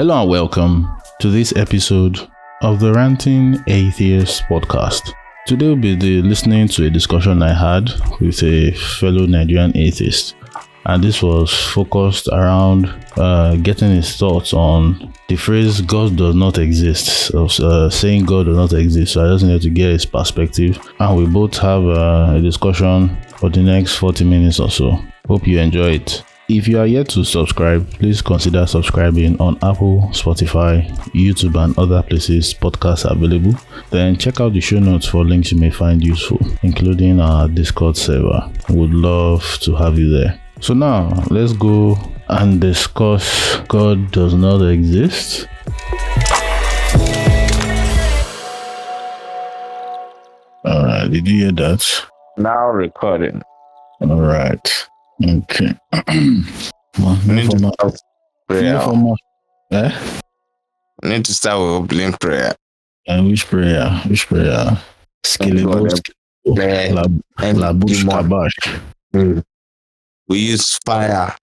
Hello and welcome to this episode of the Ranting Atheist podcast. Today we'll be listening to a discussion I had with a fellow Nigerian atheist, and this was focused around getting his thoughts on the phrase God does not exist, saying God does not exist. So I just needed to get his perspective, and we both have a discussion for the next 40 minutes or so. Hope you enjoy it. If you are yet to subscribe, please consider subscribing on Apple, Spotify, YouTube, and other places podcasts are available. Then check out the show notes for links you may find useful, including our Discord server. Would love to have you there. So now, let's go and discuss God does not exist. Alright, did you hear that? Now recording. Alright. Okay. Need to start prayer. Need to start with opening prayer. And which prayer? Skeletal. Labush Kabash. We use fire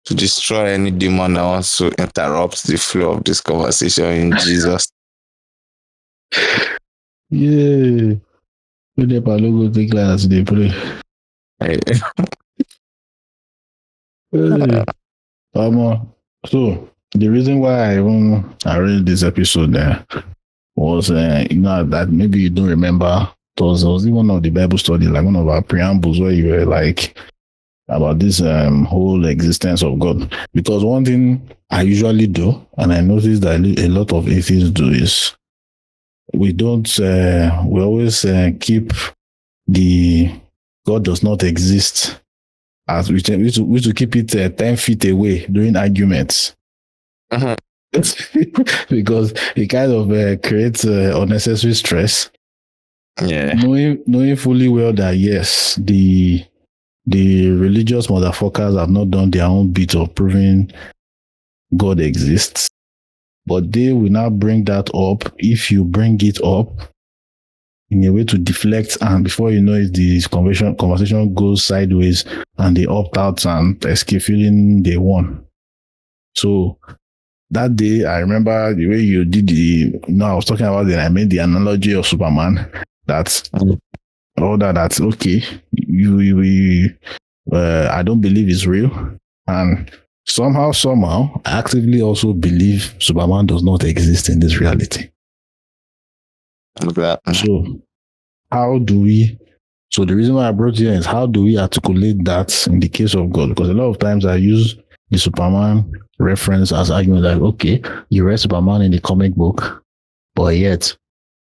to destroy any demon that wants to interrupt the flow of this conversation in Jesus. Yeah. Put the logo take class they pray. Hey. So the reason why I read this episode there was that maybe you don't remember. It was even one of the Bible studies, like one of our preambles, where you were like about this whole existence of God. Because one thing I usually do, and I noticed that a lot of atheists do, is we always keep the God does not exist as we to keep it 10 feet away during arguments. Uh-huh. Because it kind of creates unnecessary stress. Yeah. Knowing fully well that yes, the religious motherfuckers have not done their own bit of proving God exists, but they will now bring that up. If you bring it up in a way to deflect, and before you know it, the conversation goes sideways and they opt out and escape feeling they won. So that day, I remember the way you did I was talking about it, I made the analogy of Superman. That's okay. I don't believe it's real. And somehow, I actively also believe Superman does not exist in this reality. So the reason why I brought you in is how do we articulate that in the case of God? Because a lot of times I use the Superman reference as argument, like, okay, you read Superman in the comic book, but yet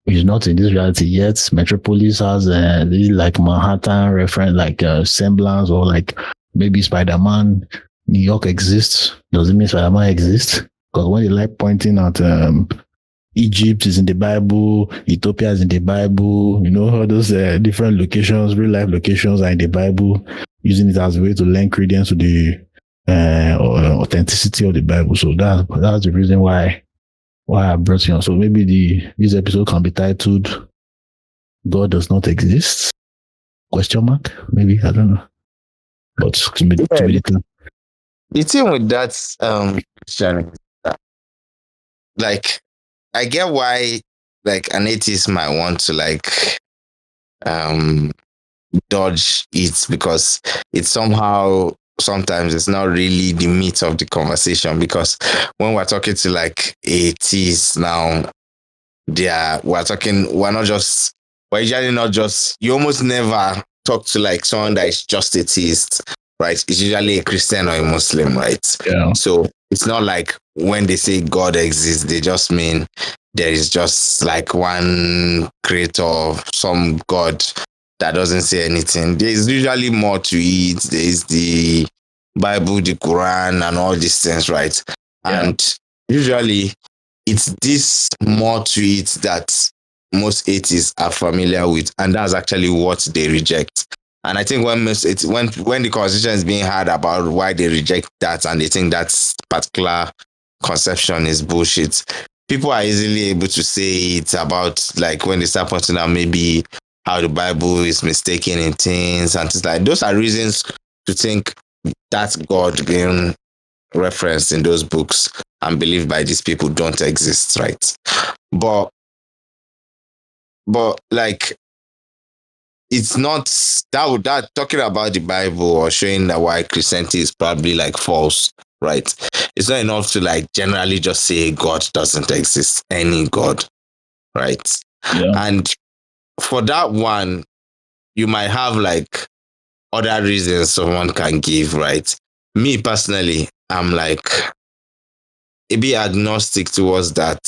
he's not in this reality yet. Metropolis has like Manhattan reference, like semblance, or like maybe Spider-Man, New York exists. Does it mean Spider-Man exists? Because when they like pointing at Egypt is in the Bible, Ethiopia is in the Bible, all those different locations, real life locations are in the Bible, using it as a way to lend credence to the authenticity of the Bible. So that's the reason why I brought you on. So maybe this episode can be titled God Does Not Exist? ? Maybe, I don't know. But to be the thing with that question, like, I get why like an atheist might want to like dodge it, because it's sometimes it's not really the meat of the conversation. Because when we're talking to like atheists now, we're usually not just, you almost never talk to like someone that is just atheist, right? It's usually a Christian or a Muslim, right? Yeah. So it's not like when they say God exists, they just mean there is just like one creator of some God that doesn't say anything. There's usually more to it. There's the Bible, the Quran, and all these things, right? Yeah. And usually it's this more to it that most atheists are familiar with, and that's actually what they reject. And I think when the conversation is being had about why they reject that and they think that particular conception is bullshit, people are easily able to say it about like when they start pointing out maybe how the Bible is mistaken in things and things like those are reasons to think that God being referenced in those books and believed by these people don't exist, right? But like, it's not that talking about the Bible or showing that why Christianity is probably like false, right? It's not enough to like generally just say God doesn't exist, any God, right? Yeah. And for that one, you might have like other reasons someone can give, right? Me personally, I'm like a bit agnostic towards that,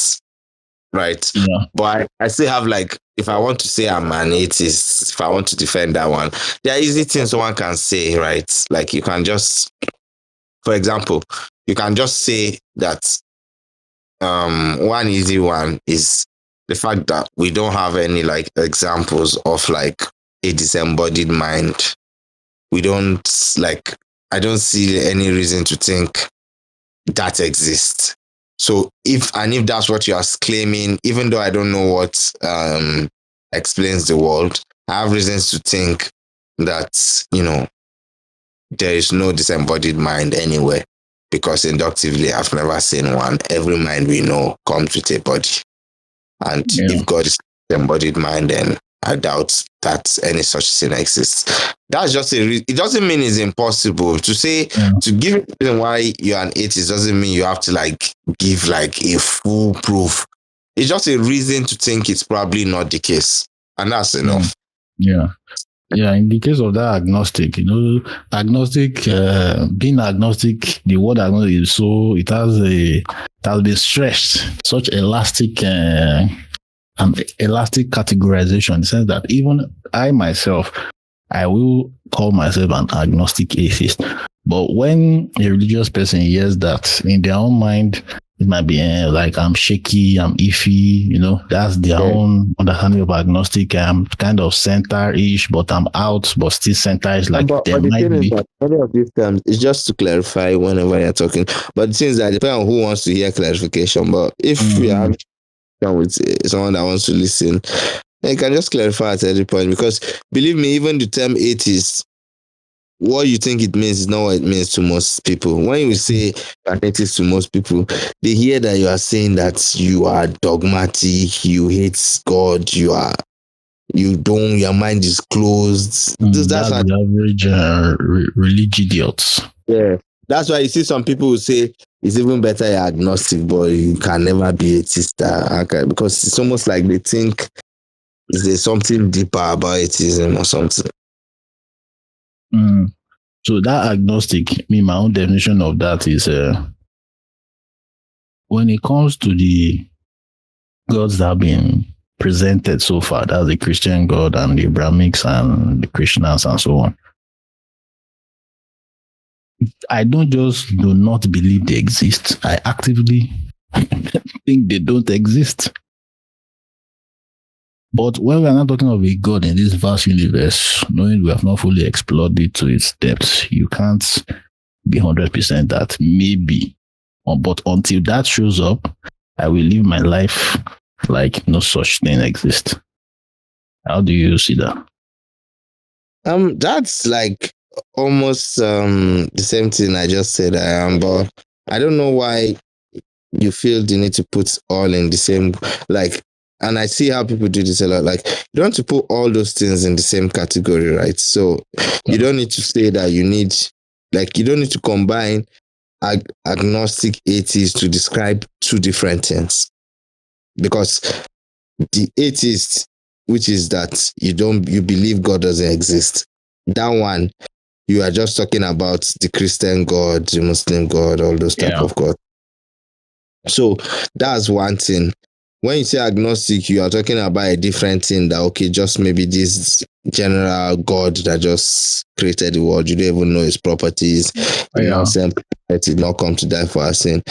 right? Yeah. But I still have like, if I want to say I'm an atheist, if I want to defend that one, there are easy things one can say, right? Like you can just, for example, you can just say that one easy one is the fact that we don't have any like examples of like a disembodied mind. We don't like, I don't see any reason to think that exists. So if that's what you are claiming, even though I don't know what explains the world, I have reasons to think that, there is no disembodied mind anywhere, because inductively I've never seen one. Every mind we know comes with a body. And Yeah. if God is embodied mind, then I doubt that any such thing exists. That's just it doesn't mean it's impossible to say. Yeah. To give a reason why you're an atheist doesn't mean you have to like give like a full proof. It's just a reason to think it's probably not the case, and that's enough. Yeah. Yeah, in the case of that agnostic, agnostic, being agnostic, the word agnostic is so, it has been stretched, such an elastic categorization in the sense that even I myself, I will call myself an agnostic atheist. But when a religious person hears that, in their own mind, it might be like I'm shaky, I'm iffy, that's their own understanding of agnostic. I'm kind of center-ish, but I'm out, but still center-ish. Like But there the might thing is be. that many of these terms is just to clarify whenever you're talking. But the thing is that it depends on who wants to hear clarification. But if we are with someone that wants to listen, you can just clarify at any point, because believe me, even the term atheist, what you think it means is not what it means to most people. When you say an atheist to most people, they hear that you are saying that you are dogmatic, you hate God, your mind is closed. That's That's how, the average religious idiots. yeah. That's why you see some people who say it's even better you're agnostic, but you can never be atheist. Okay, because it's almost like they think, is there something deeper about atheism or something? So that agnostic, my own definition of that is when it comes to the gods that have been presented so far, that's the Christian God and the Abrahamics and the Krishnas and so on. I don't just do not believe they exist. I actively think they don't exist. But when we are not talking of a God in this vast universe, knowing we have not fully explored it to its depths, you can't be 100% that maybe. But until that shows up, I will live my life like no such thing exists. How do you see that? That's like almost the same thing I just said I am, but I don't know why you feel the need to put all in the same, like, and I see how people do this a lot. Like, you don't want to put all those things in the same category, right? So you don't need to say that you don't need to combine agnostic atheist to describe two different things, because the atheist, which is that you believe God doesn't exist, that one, you are just talking about the Christian God, the Muslim God, all those type of God. So that's one thing. When you say agnostic, you are talking about a different thing, that okay, just maybe this general God that just created the world, you don't even know his properties, he not sent, did not come to die for our sin.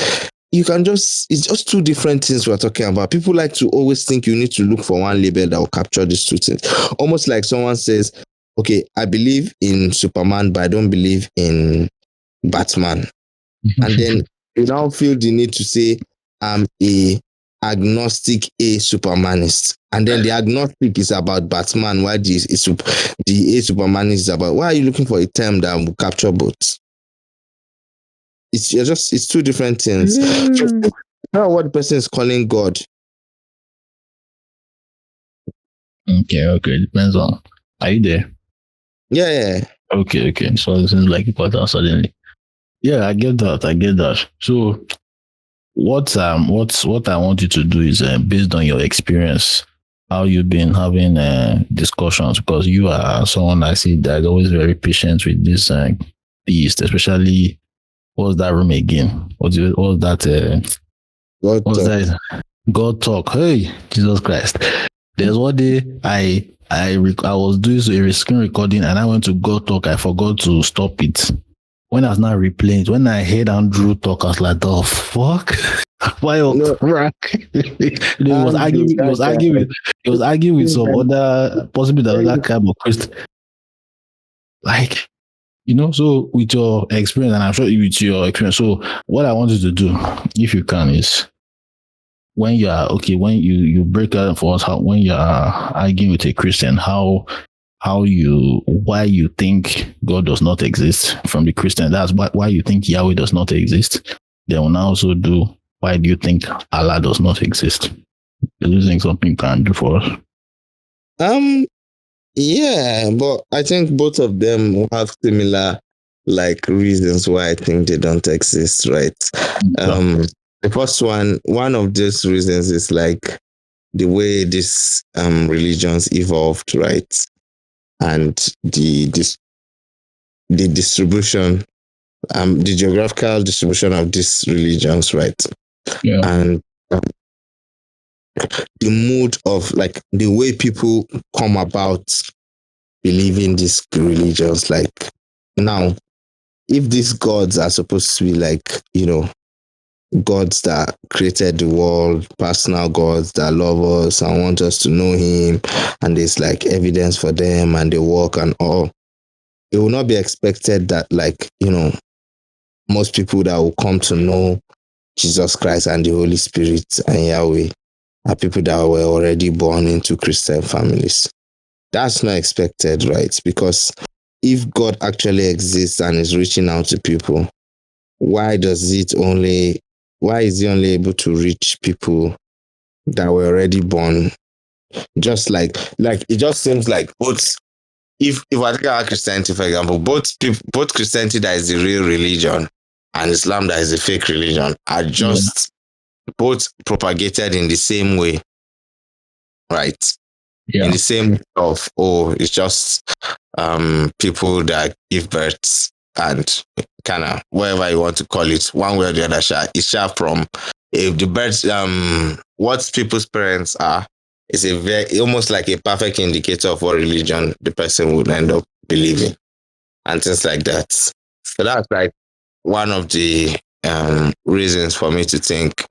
It's just two different things we're talking about. People like to always think you need to look for one label that will capture these two things. Almost like someone says, okay, I believe in Superman, but I don't believe in Batman. And then you now feel the need to say, I'm a agnostic a Supermanist. And then the agnostic is about Batman, while the a Supermanist is about, why are you looking for a term that will capture both? it's two different things. Now what the person is calling God. Okay. Depends on. Are you there? Yeah. Okay. So it seems like it got out suddenly. Yeah, I get that. So what I want you to do is based on your experience, how you've been having discussions, because you are someone I see that is always very patient with this beast, especially what's that room again? What's that? God What's talk. that? God talk. Hey, Jesus Christ! There's one day I was doing a screen recording and I went to God talk. I forgot to stop it. When I was not replaying it, when I heard Andrew talk, I was like, "The fuck." Why No, crack? He was Andrew, arguing. that guy. He was arguing with some other, possibly the other kind of Christian. Like, so with your experience, and I'm sure with your experience. So what I want you to do, if you can, is when you are okay, when you break out for us, how when you are arguing with a Christian, why you think God does not exist from the Christian. That's why you think Yahweh does not exist. They will now also do why do you think Allah does not exist? You're losing something you can do for us. Yeah, but I think both of them have similar like reasons why I think they don't exist, right? The first one of these reasons is like the way these religions evolved, right? And the distribution, the geographical distribution of these religions, right? Yeah. And the mood of like the way people come about believing these religions, like now, if these gods are supposed to be like, gods that created the world, personal gods that love us and want us to know him, and there's like evidence for them and they work and all, it will not be expected that like, most people that will come to know Jesus Christ and the Holy Spirit and Yahweh are people that were already born into Christian families. That's not expected, right? Because if God actually exists and is reaching out to people, why is he only able to reach people that were already born? Just like it just seems like both, if I take our Christianity for example, both Christianity that is the real religion and Islam that is the fake religion are just both propagated in the same way, right? Yeah. In the same of, it's just people that give birth and kind of whatever you want to call it, one way or the other, it's from if the birth what people's parents are is a very almost like a perfect indicator of what religion the person would end up believing and things like that. So that's like one of the reasons for me to think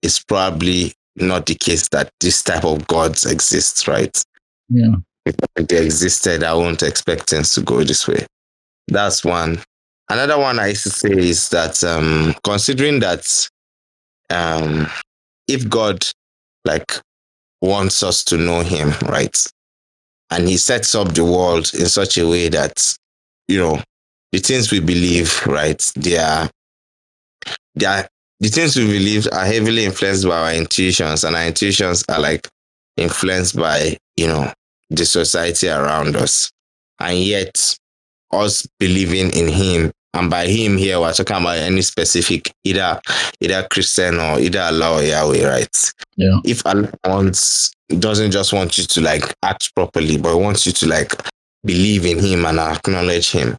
it's probably not the case that this type of gods exist, right? Yeah. If they existed, I won't expect things to go this way. That's one. Another one I used to say is that considering that if God like wants us to know him, right? And he sets up the world in such a way that, the things we believe, right? They are the things we believe are heavily influenced by our intuitions, and our intuitions are like influenced by, the society around us. And yet us believing in him, and by him here we're talking about any specific either Christian or either Allah or Yahweh, right? Yeah. If Allah doesn't just want you to like act properly, but wants you to like believe in him and acknowledge him,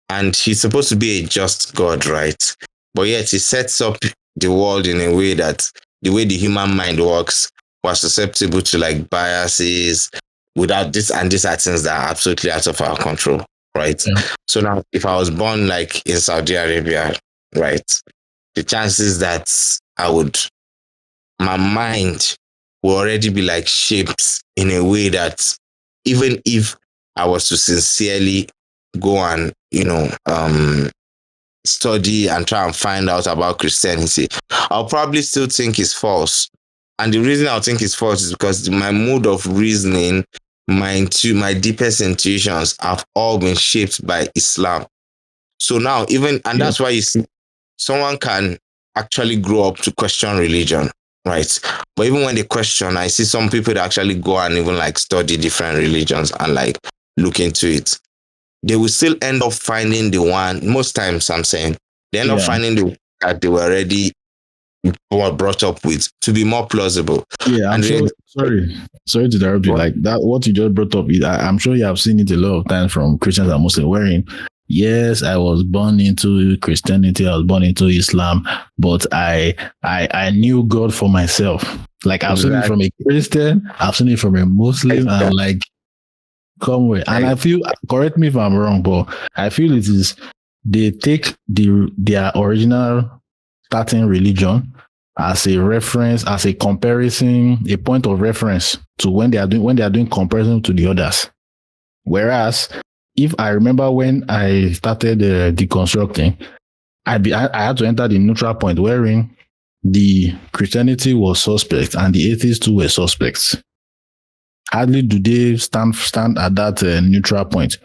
and he's supposed to be a just God, right? But yet he sets up the world in a way that the way the human mind works was susceptible to like biases without this, and these are things that are absolutely out of our control, right? Yeah. So now if I was born like in Saudi Arabia, right, the chances that my mind will already be like shaped in a way that even if I was to sincerely go and study and try and find out about Christianity, I'll probably still think it's false. And the reason I'll think it's false is because my mode of reasoning, my deepest intuitions have all been shaped by Islam. So now that's why you see someone can actually grow up to question religion, right? But even when they question, I see some people that actually go and even like study different religions and like look into it. They will still end up finding the one, most times I'm saying, they end up Yeah. finding the that they were already were brought up with to be more plausible. Yeah, I'm And sure. then, Sorry to interrupt you. Like that, what you just brought up, I'm sure you have seen it a lot of times from Christians and Muslims. Wherein, yes, I was born into Christianity, I was born into Islam, but I knew God for myself. Like I've seen it exactly, from a Christian, I've seen it from a Muslim, and like come with. And I feel, correct me if I'm wrong, but I feel it is they take their original starting religion as a reference, as a comparison, a point of reference to when they are doing comparison to the others. Whereas, if I remember when I started deconstructing, I had to enter the neutral point wherein the Christianity was suspect and the atheists too were suspects. Hardly do they stand at that neutral point.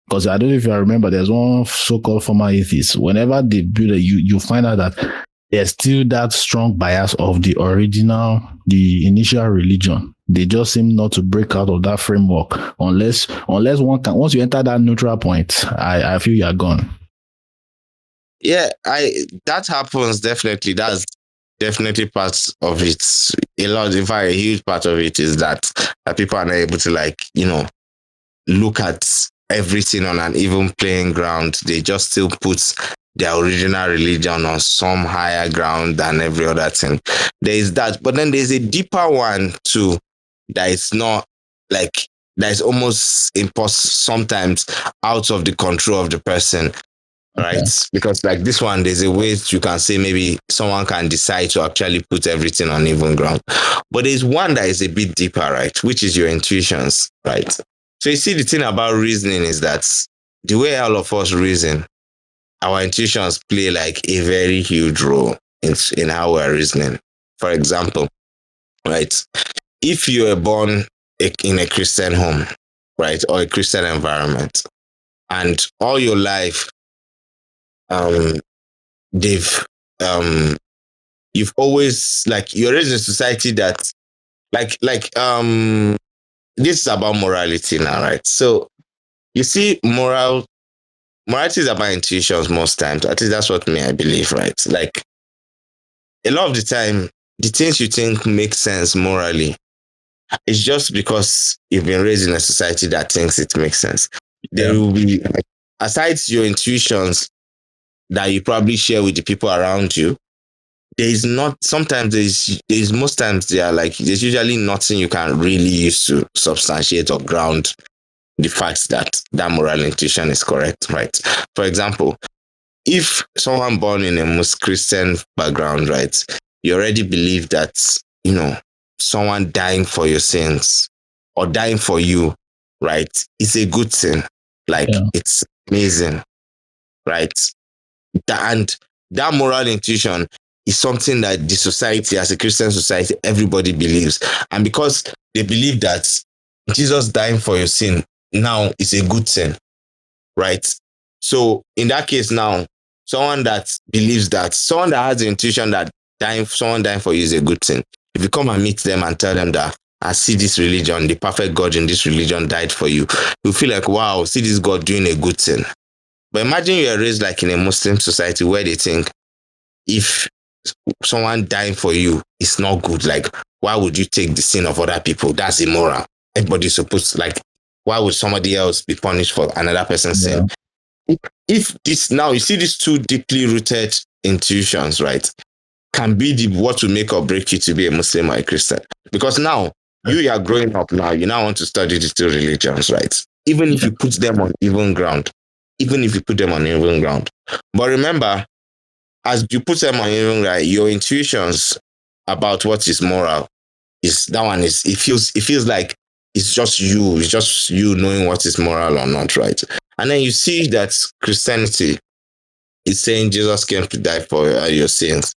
Because I don't know if you remember, there's one so-called former atheist. Whenever they build it, you find out that there's still that strong bias of the initial religion. They just seem not to break out of that framework unless once you enter that neutral point, I feel you're gone. Yeah, that happens definitely. That's definitely part of it. A lot, in fact, a huge part of it is that people are not able to look at everything on an even playing ground. They just still put their original religion on some higher ground than every other thing. There is that, but then there's a deeper one too that is not like that is almost impossible sometimes out of the control of the person. Okay. Right, because like this one, there's a way you can say maybe someone can decide to actually put everything on even ground, but there's one that is a bit deeper, right, which is your intuitions, right? So you see, the thing about reasoning is that the way all of us reason, our intuitions play like a very huge role in how we're reasoning. For example, right, if you were born in a Christian home, right, or a Christian environment, and all your life um they've you've always like you're raised in a society that this is about morality now, right? So you see, morality is about intuitions most times. At least that's what me I believe, right? Like a lot of the time, the things you think make sense morally, it's just because you've been raised in a society that thinks it makes sense. There Yeah. will be, aside your intuitions that you probably share with the people around you, there's not sometimes there's most times they are like there's usually nothing you can really use to substantiate or ground the fact that that moral intuition is correct, right? For example, if someone born in a most Christian background, right, you already believe that, someone dying for your sins or dying for you, right, is a good thing. Like Yeah. it's amazing, right? And that moral intuition is something that the society, as a Christian society, everybody believes. And because they believe that Jesus dying for your sin now is a good thing, right? So in that case now, someone that believes that, someone that has the intuition that someone dying for you is a good thing, if you come and meet them and tell them that I see this religion, the perfect God in this religion died for you, you feel like, wow, see this God doing a good thing. But imagine you are raised like in a Muslim society where they think if someone dying for you is not good, like why would you take the sin of other people? That's immoral. Everybody's supposed to, like, why would somebody else be punished for another person's sin? If this now you see these two deeply rooted intuitions, right, can be what will make or break you to be a Muslim or a Christian. Because now you are growing up now, you now want to study the two religions, right? Even if you put them on even ground, But remember, as you put them on even ground, your intuitions about what is moral is that one is it feels like it's just you knowing what is moral or not, right? And then you see that Christianity is saying Jesus came to die for your sins.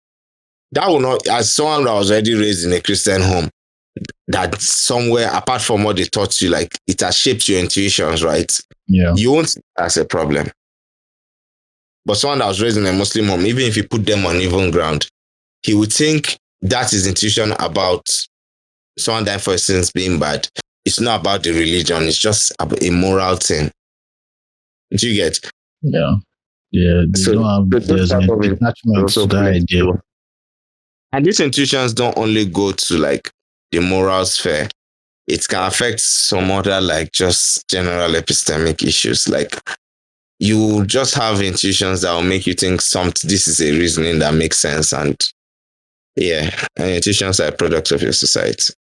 That will not, as someone that was already raised in a Christian home, that somewhere apart from what they taught you, like it has shaped your intuitions, right? Yeah. You won't see that as a problem. But someone that was raised in a Muslim home, even if you put them on even ground, he would think that is intuition about someone dying for sins being bad. It's not about the religion. It's just a moral thing. Do you get? Yeah. Yeah. They So, don't have, those there's type an of intuitions attachment to also that play. idea. And these intuitions don't only go to like the moral sphere. It can affect some other like just general epistemic issues. Like you just have intuitions that will make you think this is a reasoning that makes sense. And yeah, and intuitions are products of your society.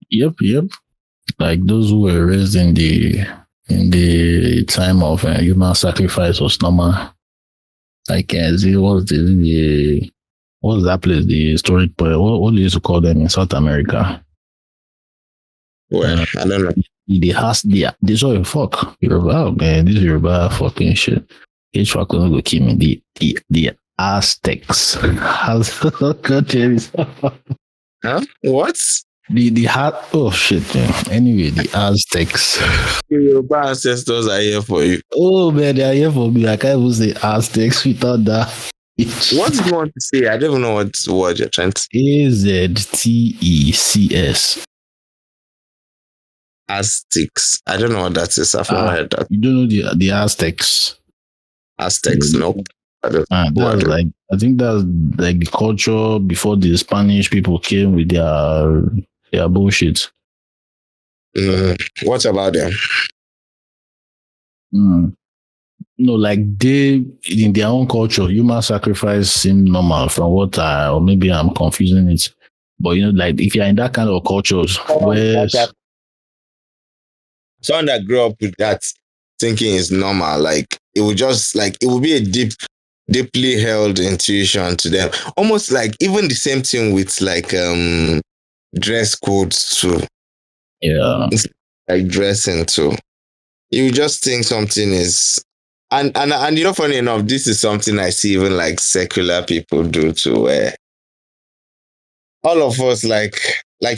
Yep. Yep. Like those who were raised in the time of human sacrifice was normal. Like, what's that place? The historic place. What they used to call them in South America? Well, I don't know. The has the sorry fuck Yoruba. Oh man, this Yoruba fucking shit. H fuck gonna go kill me. The Aztecs. Huh? What? The heart. Oh shit. Man. Anyway, the Aztecs. Your ancestors are here for you. Oh man, they are here for me. I can't even say Aztecs without that. What do you want to say? I don't even know what word you're trying to say. Aztecs. Aztecs. I don't know what that is. I've never heard that. You don't know the Aztecs? Aztecs, nope. I don't know. That's like, I think that's like the culture before the Spanish people came with their bullshit. What about them? No, like they in their own culture, human sacrifice seemed normal from or maybe I'm confusing it. But like if you're in that kind of cultures where someone that grew up with that thinking is normal, like it would just like it would be a deeply held intuition to them. Almost like even the same thing with like dress codes too. Yeah. It's like dressing too. You just think something is and funny enough, this is something I see even like secular people do too, where all of us like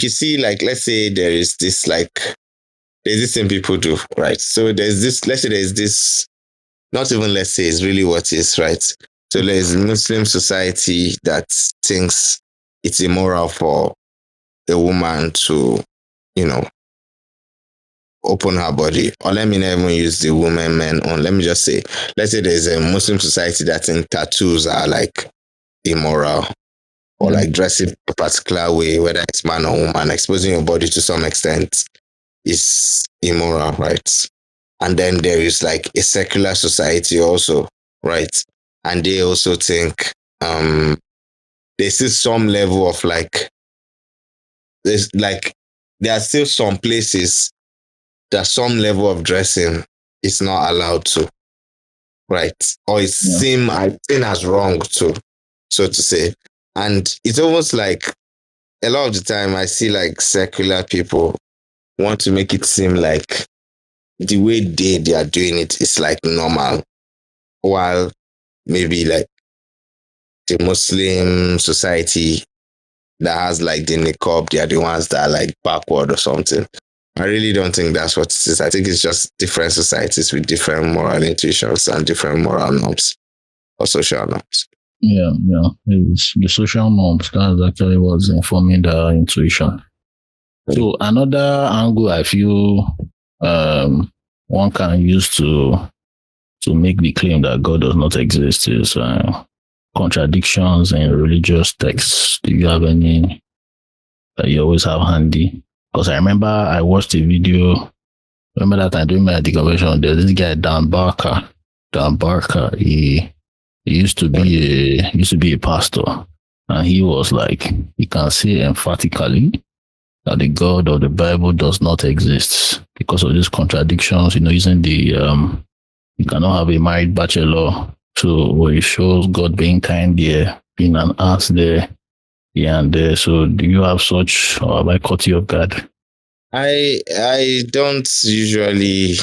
you see, like let's say there's this thing people do, right? So there's this, let's say there's this, not even let's say, it's really what is, right? So there's Muslim society that thinks it's immoral for a woman to, open her body. Or let me not even use the woman, men on. Let me just say, let's say there's a Muslim society that thinks tattoos are like immoral. Or like dressing a particular way, whether it's man or woman, exposing your body to some extent is immoral, right? And then there is like a secular society also, right? And they also think there's still some level of like there are still some places that some level of dressing is not allowed to, right? Or it's seen as wrong too, so to say. And it's almost like a lot of the time I see like secular people want to make it seem like the way they are doing it is like normal, while maybe like the Muslim society that has like the niqab, they are the ones that are like backward or something. I really don't think that's what it is. I think it's just different societies with different moral intuitions and different moral norms or social norms. Yeah. It's the social norms. That's actually what's informing the intuition. So another angle I feel one can use to make the claim that God does not exist is contradictions in religious texts. Do you have any that you always have handy? Because I remember I watched a video. Remember that time during my convention, there's this guy Dan Barker. He used to be a pastor, and he was like, he can say emphatically that the God of the Bible does not exist because of these contradictions. Using the you cannot have a married bachelor, so where it shows God being kind there, being an ass there, here and there. So do you have such, or have I caught you off guard? I don't usually.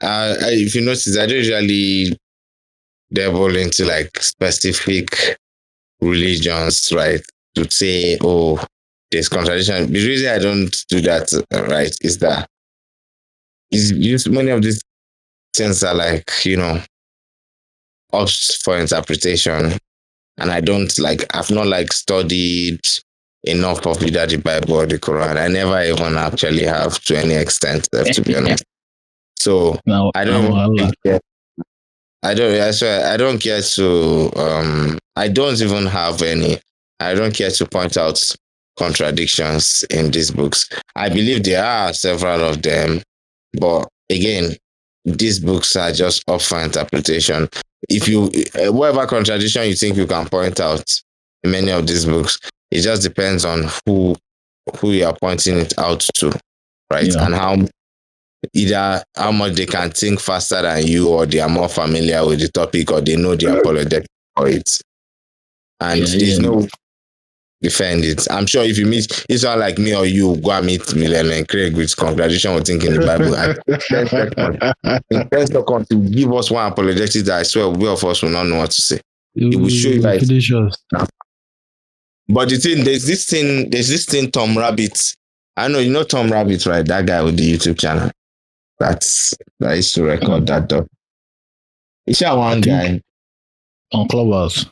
If you notice, I don't usually dabble into like specific religions, right? To say, oh, there's contradiction. The reason I don't do that, right, is that many of these things are like, up for interpretation, and I've not like studied enough of either the Bible or the Quran. I never even actually have to any extent, to be honest. So Now, I don't now, even Allah. really care. I swear, I don't care to I don't even have any. I don't care to point out contradictions in these books. I believe there are several of them, but again, these books are just up for interpretation. If you whatever contradiction you think you can point out in many of these books, it just depends on who you are pointing it out to, right? Yeah. And how much they can think faster than you, or they are more familiar with the topic, or they know the apologetic for it. And Yeah, there's yeah. no defend it. I'm sure if you meet it's not like me or you go and meet William and Craig with congratulation or thinking the Bible. In 10 seconds, to give us one apologetic that I swear we of us will not know what to say. It will show you You that. finish us. But the thing, there's this thing, Tom Rabbit. I know you know Tom Rabbit, right? That guy with the YouTube channel. That used to record that dog. It's that I one think guy. on Clubhouse.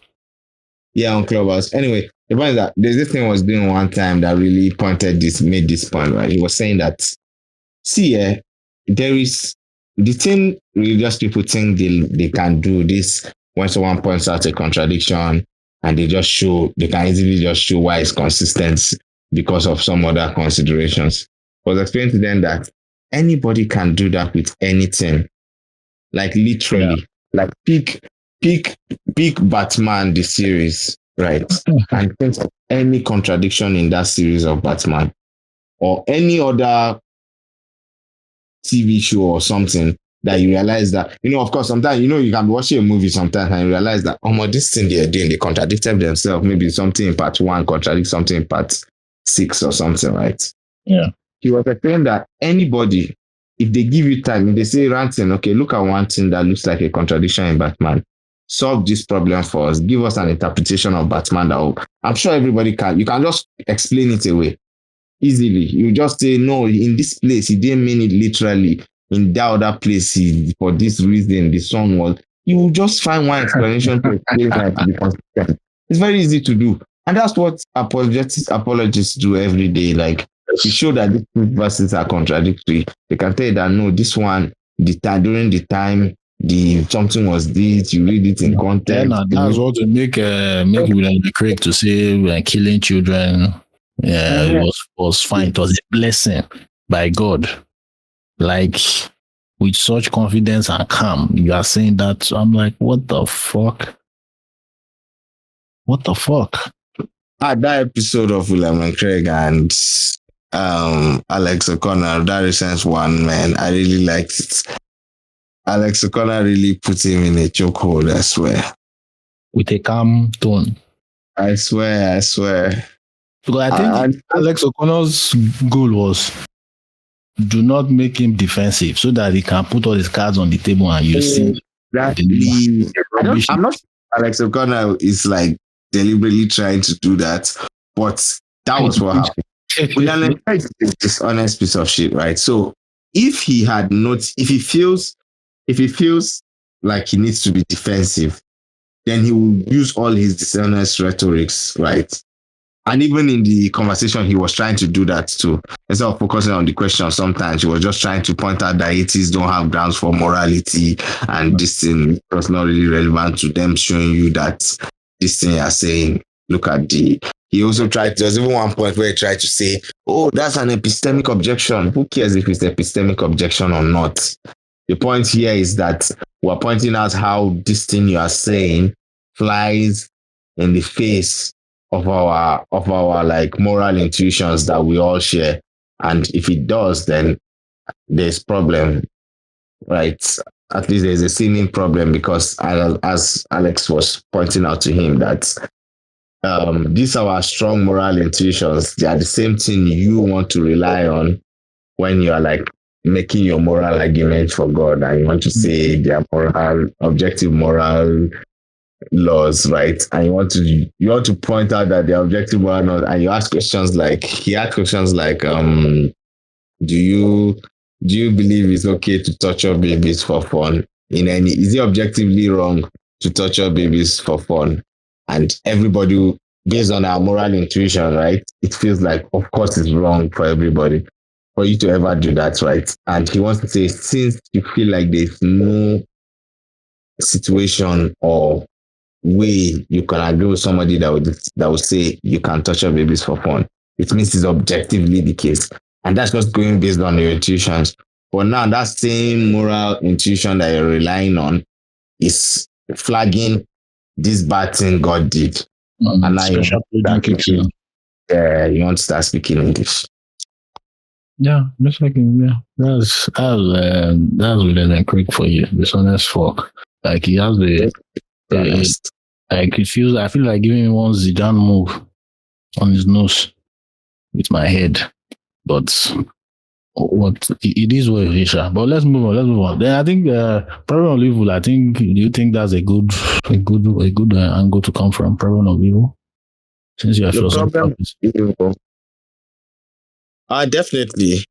Yeah, on Clubhouse. Anyway, the point is that there's this thing I was doing one time that really made this point, right? He was saying that, see, there is the thing religious people think they can do this when someone points out a contradiction and they can easily just show why it's consistent because of some other considerations. I was explaining to them that anybody can do that with anything, like Yeah. literally, like pick pick Batman the series, right? And think of any contradiction in that series of Batman or any other TV show or something that you realize that, of course, sometimes, you can be watching a movie sometimes and you realize that, oh, my, this thing they're doing, they contradicted themselves. Maybe something in part one contradicts something in part six or something, right? Yeah. He was saying that anybody, if they give you time, if they say ranting, okay, look at one thing that looks like a contradiction in Batman, solve this problem for us, give us an interpretation of Batman I'm sure everybody can. You can just explain it away easily. You just say, no, in this place, he didn't mean it literally. In that other place, for this reason, the sun was. You will just find one explanation to explain that to be consistent. It's very easy to do. And that's what apologists do every day. Like, to show that these two verses are contradictory, they can tell you that, no, this one, during the time, something was this, you read it in Yeah, context. nah, that's what to make William Craig to say when killing children. Yeah, it was fine. It was a blessing by God. Like with such confidence and calm, you are saying that. So I'm like, what the fuck? What the fuck? That episode of William and Craig and Alex O'Connor, that recent one, man, I really liked it. Alex O'Connor really put him in a chokehold, I swear. With a calm tone. I swear. Because I think Alex O'Connor's goal was do not make him defensive so that he can put all his cards on the table and you see. I'm not sure Alex O'Connor is like deliberately trying to do that, but that was what happened. William Craig is this honest piece of shit, right? So if he had not, if he feels like he needs to be defensive, then he will use all his dishonest rhetorics, right? And even in the conversation, he was trying to do that too. Instead of focusing on the question, sometimes he was just trying to point out that atheists don't have grounds for morality and this thing was not really relevant to them, showing you that this thing you're saying, look at he also there's even one point where he tried to say, oh, that's an epistemic objection. Who cares if it's epistemic objection or not? The point here is that we're pointing out how this thing you are saying flies in the face of our like moral intuitions that we all share. And if it does, then there's problem, right? At least there's a seeming problem because as Alex was pointing out to him that these are our strong moral intuitions. They are the same thing you want to rely on when you are like making your moral argument for God and you want to say their objective moral laws, right? And you want to point out that they're objective moral laws, and you ask questions like he asked questions like, do you believe it's okay to torture babies for fun? Is it objectively wrong to torture babies for fun. And everybody, based on our moral intuition, right? It feels like, of course, it's wrong for everybody for you to ever do that, right? And he wants to say, since you feel like there's no situation or way you can agree with somebody that would say you can torture babies for fun, it means it's objectively the case. And that's just going based on your intuitions. But now that same moral intuition that you're relying on is flagging this bad thing God did. And now Special pleading kicks in. you want to start speaking English. Yeah, just like yeah, that's really quick for you. Dishonest fuck. Like he has like it feels. I feel like giving him one Zidane move on his nose with my head, but what it is what it is. But let's move on. Let's move on. Then I think problem of evil. I think. Do you think that's a good angle to come from problem of evil? Since you are philosopher. Definitely.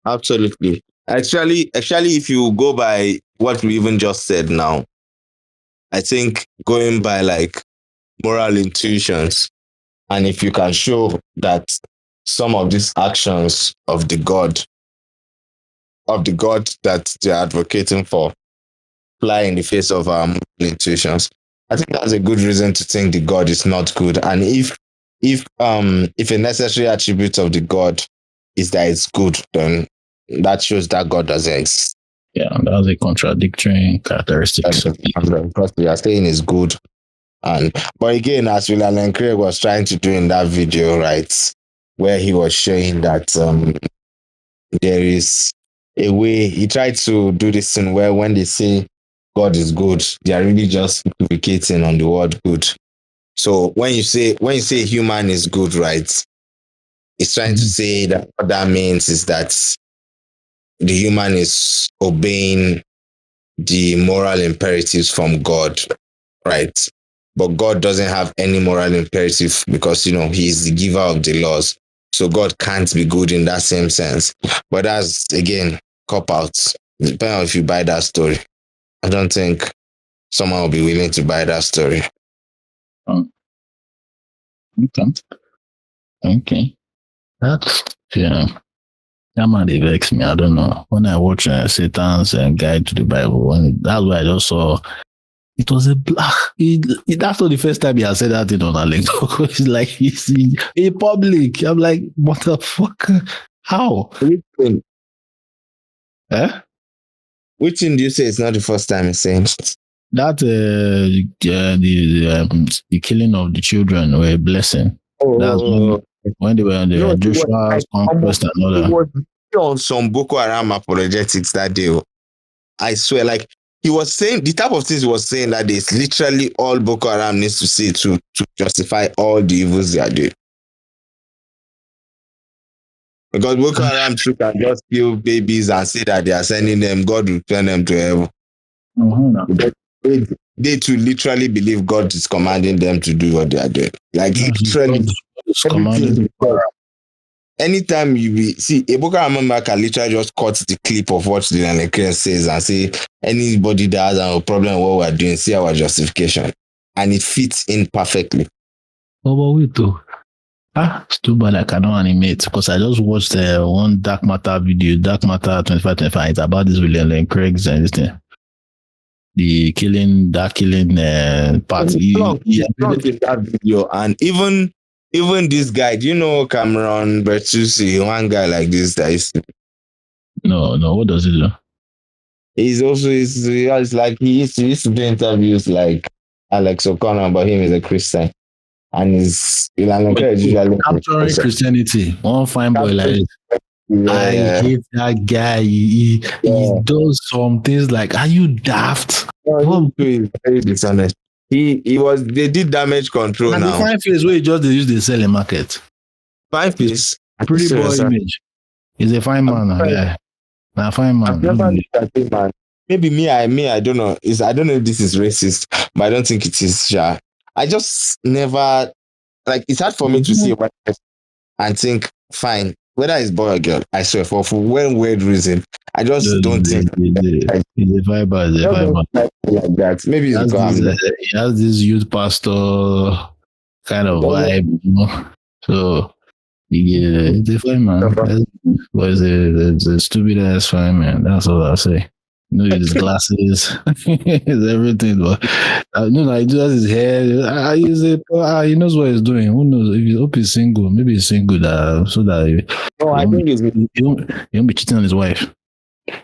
Absolutely. Actually, if you go by what we even just said now, I think going by like moral intuitions, and if you can show that some of these actions of the God that they're advocating for fly in the face of our moral intuitions, I think that's a good reason to think the God is not good. And if a necessary attribute of the God is that it's good, then that shows that God doesn't exist. Yeah, that's a contradictory characteristic. Because we are saying it's good. But again, as William Craig was trying to do in that video, right, where he was showing that there is a way, he tried to do this thing where when they say God is good, they are really just equivocating on the word good. So when you say human is good, right, it's trying to say that what that means is that the human is obeying the moral imperatives from God, right? But God doesn't have any moral imperative because, he's the giver of the laws. So God can't be good in that same sense. But that's, again, cop-outs. Depending on if you buy that story. I don't think someone will be willing to buy that story. Okay. That's, yeah. That man, they vex me. I don't know. When I watch Satan's Guide to the Bible, that's why I just saw it was a black. That's not the first time he has said that thing on Alex. It's like he's in public. I'm like, what the fuck? How? Which thing do you say it's not the first time he's saying that? The killing of the children were a blessing. That's when they were on the Joshua's conquest and all that. He was on some Boko Haram apologetics that day. I swear, like he was saying the type of things he was saying that day is literally all Boko Haram needs to say to justify all the evils they are doing. Because Boko Haram too can just kill babies and say that they are sending them, God will send them to heaven. They too literally believe God is commanding them to do what they are doing. Like literally, anytime you see a Boko Haram member can literally just cut the clip of what the Lanekren says and say anybody that has a problem with what we are doing, see our justification, and it fits in perfectly. What about we do? It's too bad I cannot animate because I just watched one Dark Matter video, Dark Matter 2525. It's about this William Craig's and this thing. The killing part. That video, and even this guy, do you know Cameron Bertucci, one guy like this that is. No, what does he do? He's like he used to do interviews like Alex O'Connor, but him is a Christian. And he's usually capturing Christianity. One fine boy like I hate that guy. He does some things like, are you daft? No, he's very dishonest. They did damage control and now. The fine face where they use the sell in market. Fine face. Pretty boy image. He's a fine man. Yeah. A fine man. Man. Maybe I don't know. I don't know if this is racist, but I don't think it is. Yeah. I just never, like, it's hard for me to see what and think, fine, whether it's boy or girl, I swear for one weird reason, I just don't think He's a viber, he's a I just don't viber. like like that. Maybe it's because I'm He has this youth pastor kind of vibe, you know. So yeah, it's a fine man. But it's a stupid ass fine man. That's all I say. You know, his glasses, his everything. But like he does his hair. He knows what he's doing. Who knows? If he hope he's single, maybe he's single so that no, I think it's he won't be cheating on his wife.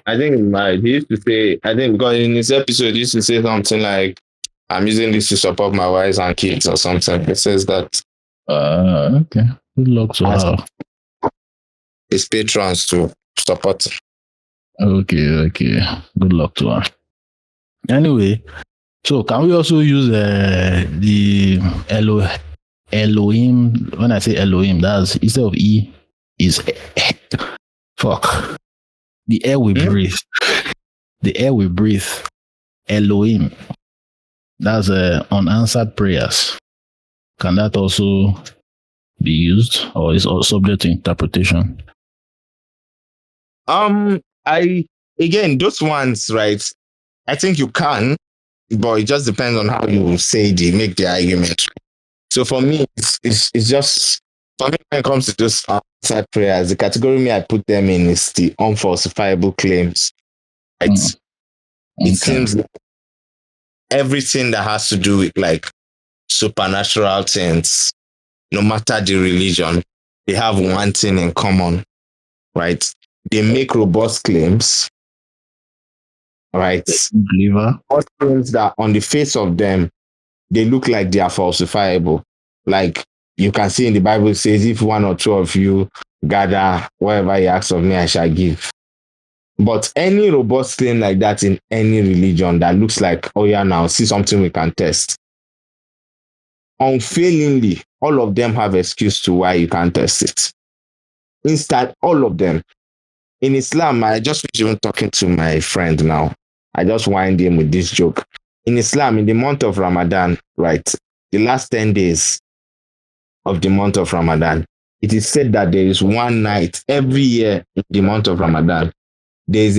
I think it's married. He used to say, I think because in this episode, he used to say something like, I'm using this to support my wives and kids or something. He says that. Okay. Good luck to her. His patrons to support. Okay. Good luck to her. Anyway, so can we also use the Elohim? When I say Elohim, that's instead of E, is fuck. The air we breathe. The air we breathe. Elohim. That's unanswered prayers. Can that also be used, or is it subject to interpretation? Again, those ones, right? I think you can, but it just depends on how you make the argument. So for me, it's just for me when it comes to those unanswered prayers, the category I put them in is the unfalsifiable claims. Right? It seems like everything that has to do with like supernatural things, no matter the religion, they have one thing in common, right? They make robust claims, right? Robust claims that on the face of them, they look like they are falsifiable. Like you can see in the Bible, it says, if one or two of you gather, whatever you ask of me, I shall give. But any robust claim like that in any religion that looks like, oh yeah, now see something we can test. Unfailingly, all of them have excuse to why you can't test it. Instead, all of them. In Islam, I just was even talking to my friend now. I just wind him with this joke. In Islam, in the month of Ramadan, right, the last 10 days of the month of Ramadan, it is said that there is one night every year in the month of Ramadan. There's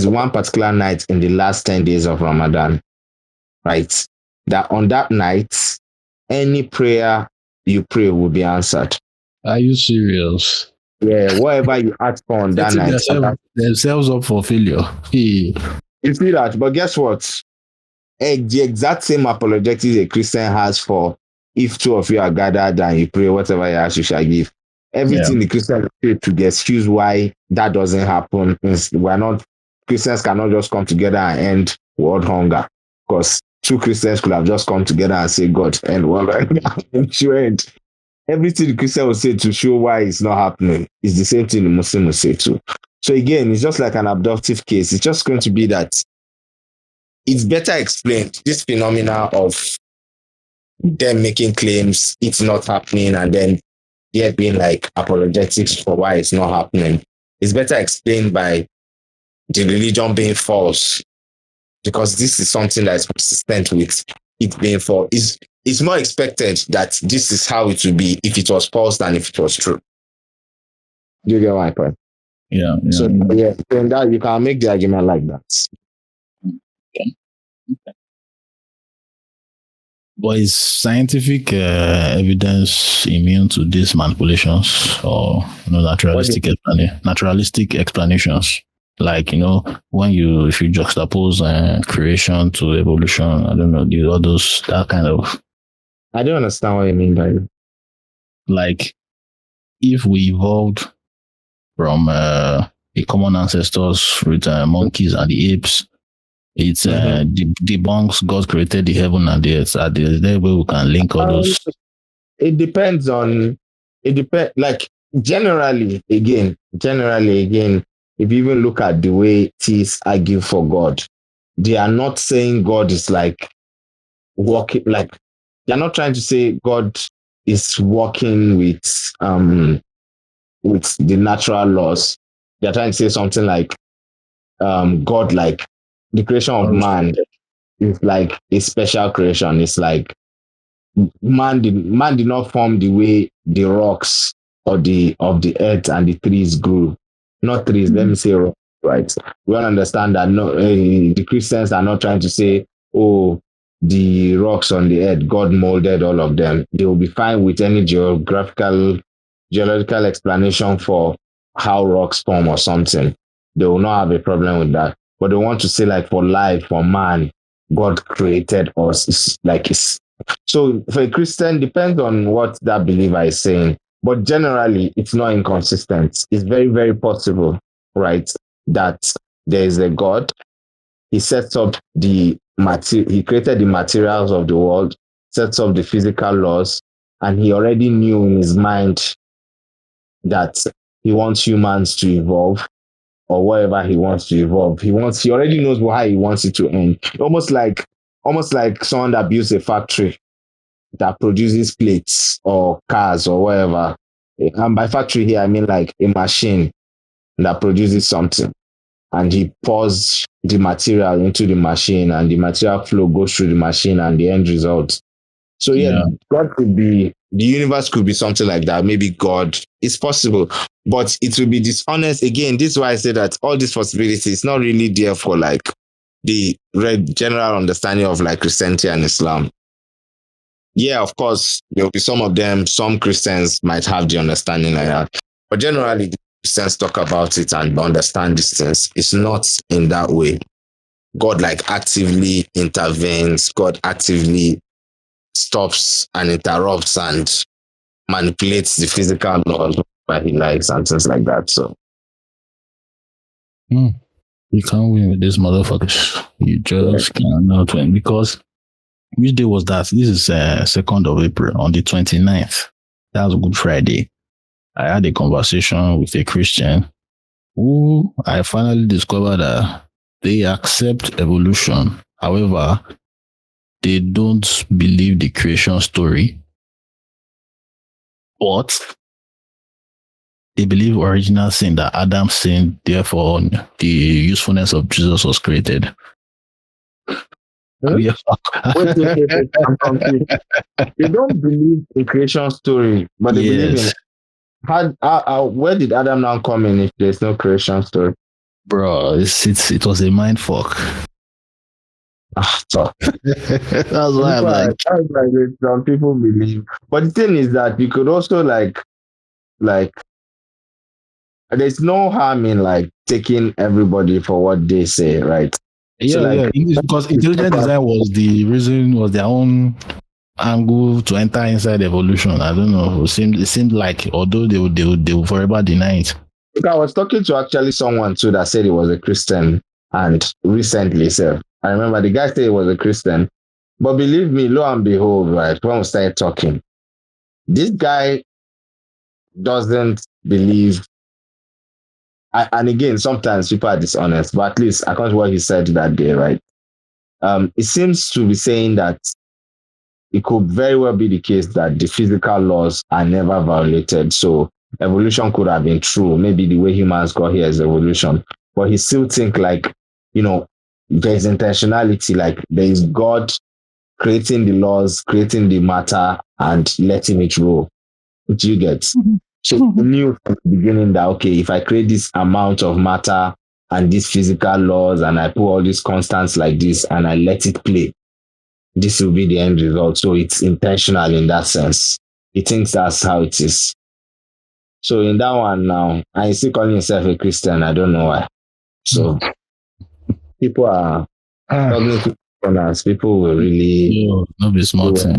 one particular night in the last 10 days of Ramadan, right? That on that night, any prayer you pray will be answered. Are you serious? Yeah, whatever you ask for on that night. Themselves up for failure. You see that, but guess what? The exact same apologetics a Christian has for if two of you are gathered and you pray, whatever you ask, you shall give. Everything the Christian say to the excuse why that doesn't happen. Christians cannot just come together and end world hunger. Because two Christians could have just come together and say, God, end world hunger. Everything the Christian will say to show why it's not happening is the same thing the Muslim will say too. So again, it's just like an abductive case. It's just going to be that it's better explained, this phenomena of them making claims, it's not happening, and then there being like apologetics for why it's not happening. It's better explained by the religion being false, because this is something that is consistent with it being false. It's more expected that this is how it would be if it was false than if it was true. Do you get my point? Yeah. So in that you can make the argument like that. Okay. But is scientific evidence immune to these manipulations or naturalistic explanations? Like, when if you juxtapose creation to evolution, I don't know, all those, that kind of. I don't understand what you mean by it. Like, if we evolved from the common ancestors with monkeys and the apes, it debunks God created the heaven and the earth. Is there a way we can link all those? It depends. Like generally again, if you even look at the way theists argue for God, they are not saying God is like working, like they're not trying to say God is working with the natural laws. They're trying to say something like God, like the creation of man is like a special creation. It's like man did not form the way the rocks of the earth and the trees grew. Not trees, let me say rocks, right? We all understand that no, the Christians are not trying to say, oh, the rocks on the earth, God molded all of them. They will be fine with any geological explanation for how rocks form or something. They will not have a problem with that. But they want to say, like, for life, for man, God created us. It's like it's so for a Christian, depends on what that believer is saying. But generally, it's not inconsistent. It's very, very possible, right? That there is a God. He sets up he created the materials of the world, sets up the physical laws, and he already knew in his mind that he wants humans to evolve or whatever he wants to evolve. He already knows how he wants it to end. Almost like someone that builds a factory that produces plates or cars or whatever. And by factory here, I mean like a machine that produces something. And he pours the material into the machine, and the material flow goes through the machine, and the end result. So yeah, Yeah. God could be the universe could be something like that. Maybe God is possible, but it will be dishonest. Again, this is why I say that all these possibilities is not really there for like the general understanding of like Christianity and Islam. Yeah, of course, there will be some of them, some Christians might have the understanding like that. But generally, Christians talk about it and understand these things. It's not in that way. God like actively intervenes, God actively stops and interrupts and manipulates the physical laws by he likes and things like that. So You can't win with this motherfuckers. You just cannot win because which day was that? This is 2nd of April on the 29th. That was Good Friday. I had a conversation with a Christian who I finally discovered that they accept evolution. However, they don't believe the creation story, but they believe original sin that Adam sinned, therefore the usefulness of Jesus was created. wait, I'm confused. They don't believe in creation story, but they believe in Yes, where did Adam now come in if there's no creation story? bro, it was a mind fuck. So That's why I'm like, some people believe. But the thing is that you could also like there's no harm in like taking everybody for what they say, right? So yeah, like because intelligent design was the reason, was their own angle to enter inside evolution. I don't know. It seemed like although they would forever deny it. look, I was talking to actually someone too that said he was a Christian and recently said I remember the guy said he was a Christian. But believe me, lo and behold, right, when we started talking, this guy doesn't believe and again, sometimes people are dishonest, but at least according to what he said that day, right? It seems to be saying that it could very well be the case that the physical laws are never violated. So evolution could have been true. Maybe the way humans got here is evolution. But he still think like, there's intentionality, like there is God creating the laws, creating the matter, and letting it roll. Which you get. So he knew from the beginning that okay, if I create this amount of matter and these physical laws and I put all these constants like this and I let it play, this will be the end result. So it's intentional in that sense. He thinks that's how it is. So in that one now, and he's still calling himself a Christian. I don't know why. So people are talking to corners. People will really Yo, no be smart thing.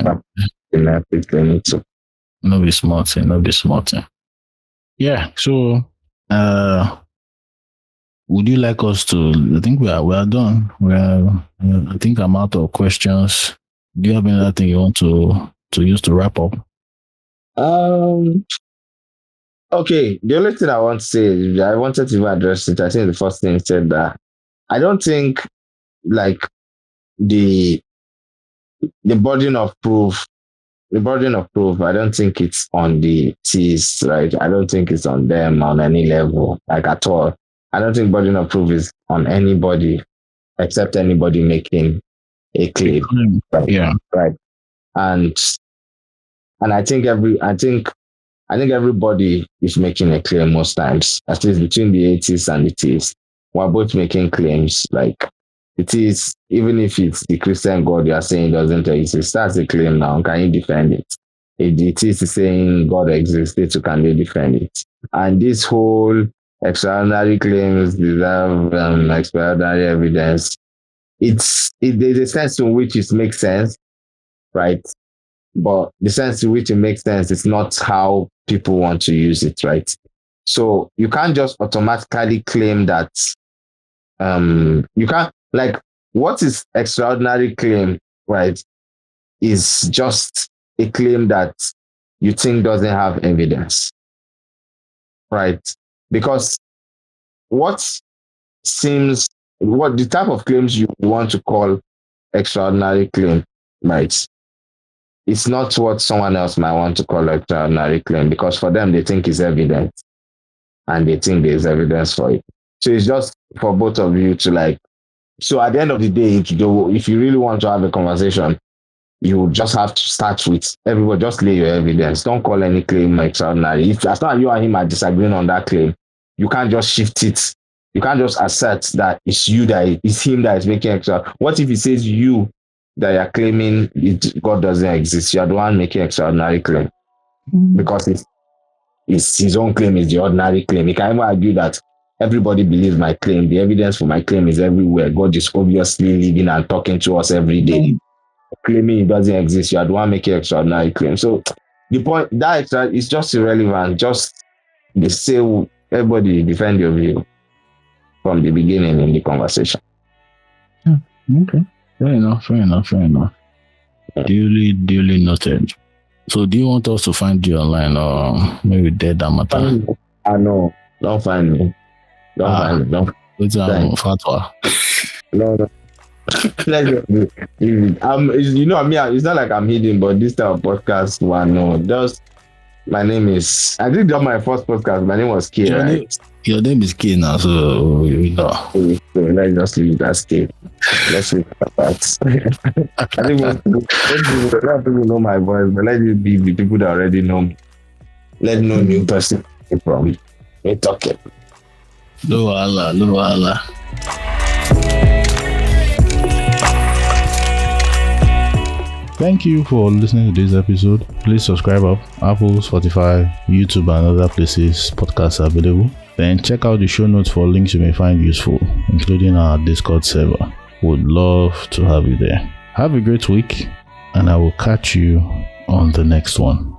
No be smart thing. No be smart thing. Yeah. So, would you like us to? I think we are done. I think I'm out of questions. Do you have anything you want to use to wrap up? Um. Okay. The only thing I want to say is I wanted to even address it. I think the first thing said that I don't think like the the burden of proof I don't think it's on the theists, right? I don't think it's on them on any level, like at all. I don't think burden of proof is on anybody except anybody making a claim. Right. Yeah. Right. And I think I think everybody is making a claim most times, at least between the atheists and the theists. We're both making claims. Like it is, even if it's the Christian God you are saying doesn't exist, that's a claim now. Can you defend it? If the theist is saying God exists, they too can they defend it? And this whole extraordinary claims deserve extraordinary evidence. There's a sense in which it makes sense, right? But the sense in which it makes sense is not how people want to use it, right? So you can't just automatically claim that you can't, like, what is extraordinary claim, right, is just a claim that you think doesn't have evidence, right? Because what what the type of claims you want to call extraordinary claim, right? It's not what someone else might want to call extraordinary claim, because for them they think it's evident and they think there's evidence for it. So it's just for both of you to like. So at the end of the day, if you really want to have a conversation, you just have to start with everybody. Just lay your evidence. Don't call any claim extraordinary. If as long as you and him are disagreeing on that claim, you can't just shift it. You can't just assert that it's him that is making extra. What if he says you that you're claiming God doesn't exist? You're the one making extraordinary claim because it's his own claim is the ordinary claim. He can even argue that everybody believes my claim. The evidence for my claim is everywhere. God is obviously living and talking to us every day. Claiming it doesn't exist, you are the one making extraordinary claim. So the point that extra is just irrelevant. Just they say everybody defend your view from the beginning in the conversation. Yeah, okay. Fair enough. Yeah. Duly noted. So do you want us to find you online or maybe dead amateur? No, don't find me. Don't find me. Don't. It's fatwa. No. You know, I mean, it's not like I'm hidden, but this type of podcast one, no, just my name is. I did my first podcast. My name was K. Your name is K now, so you know. So let's just leave it as K. Let's leave it that. I think most people know my voice, but let it be the people that already know me. Let no new person from me talking. No Allah. Thank you for listening to this episode. Please subscribe up Apple, Spotify, YouTube, and other places podcasts are available. Then check out the show notes for links you may find useful, including our Discord server. Would love to have you there. Have a great week, and I will catch you on the next one.